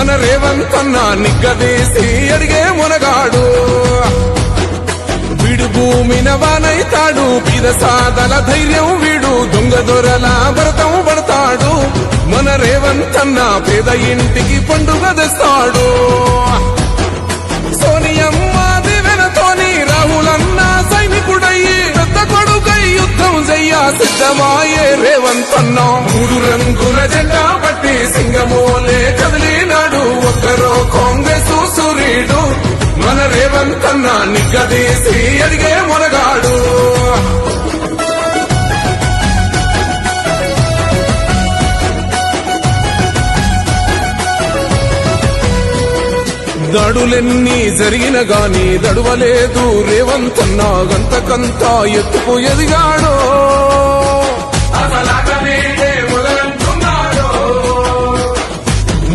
మన రేవంతన్న నిగ్గదీసి అడిగే మునగాడు వీడు భూమిన వానైతాడు పీద సాదల ధైర్యం వీడు దొంగ దొరల భరతం పడతాడు మన రేవంతన్న పేద ఇంటికి పండుగ తెస్తాడు సోనియమ్మ దివెనతోని రాహులన్న సైనికుడయ్యి పెద్ద కొడుకై యుద్ధం చెయ్య సిద్ధమాయే రేవంతన్న మూడు రంగుల జెండా పట్టి సింగమోలే కదిలినాడు ఒక్కరో కాంగ్రెస్ సూర్యుడు మన రేవంతన్న నిగ్గదీసి అడిగే మునగాడు దాడులెన్ని జరిగిన గాని దడువలేదు రేవంతన్న గంతకంతా ఎత్తుకు ఎదిగాడో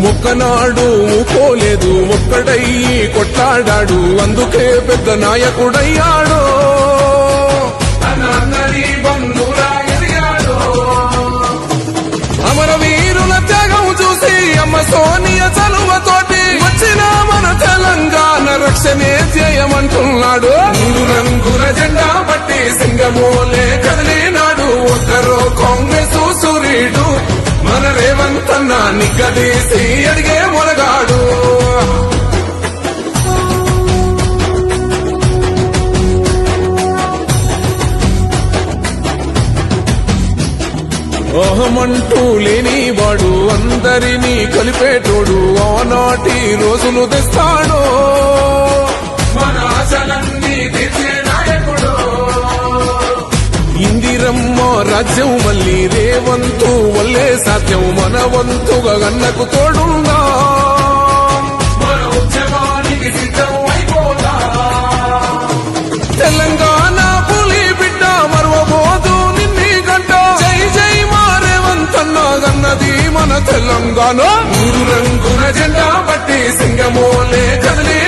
మొక్కనాడు ఊకోలేదు ఒక్కడయ్యి కొట్లాడాడు అందుకే పెద్ద నాయకుడయ్యాడో అమరవీరుల త్యాగం చూసి అమ్మ సోనియ చలువతోటి వచ్చిన మన తెలంగాణ రక్షణే చేయమంటున్నాడు మూడు రంగుల జెండా పట్టి సింగమోలే కదిలినాడు ఒక్కరో కాంగ్రెస్ సూర్యుడు మన రేవంతన్న నిగ్గదీసి అడిగే మునగాడు అహమంటూ లేనివాడు అందరినీ కలిపేటోడు ఆనాటి రోజులు తెస్తాడు మన ఆశలన్నీ తీర్చే నాయకుడు ఇందిరమ్మ రాజ్యం మళ్ళీ రేవంతు వల్లే సాధ్యం మన వంతుగా గన్నకు తోడుందా మన ఉద్యమానికి సిద్ధం అయిపోతా తెలంగాణ పులి బిడ్డ మరవబోదు నిన్ని గంట జై జై మా రేవంతన్న గన్నది మన తెలంగాణ మూడు రంగుల జెండా పట్టి సింగమోలే కదిలి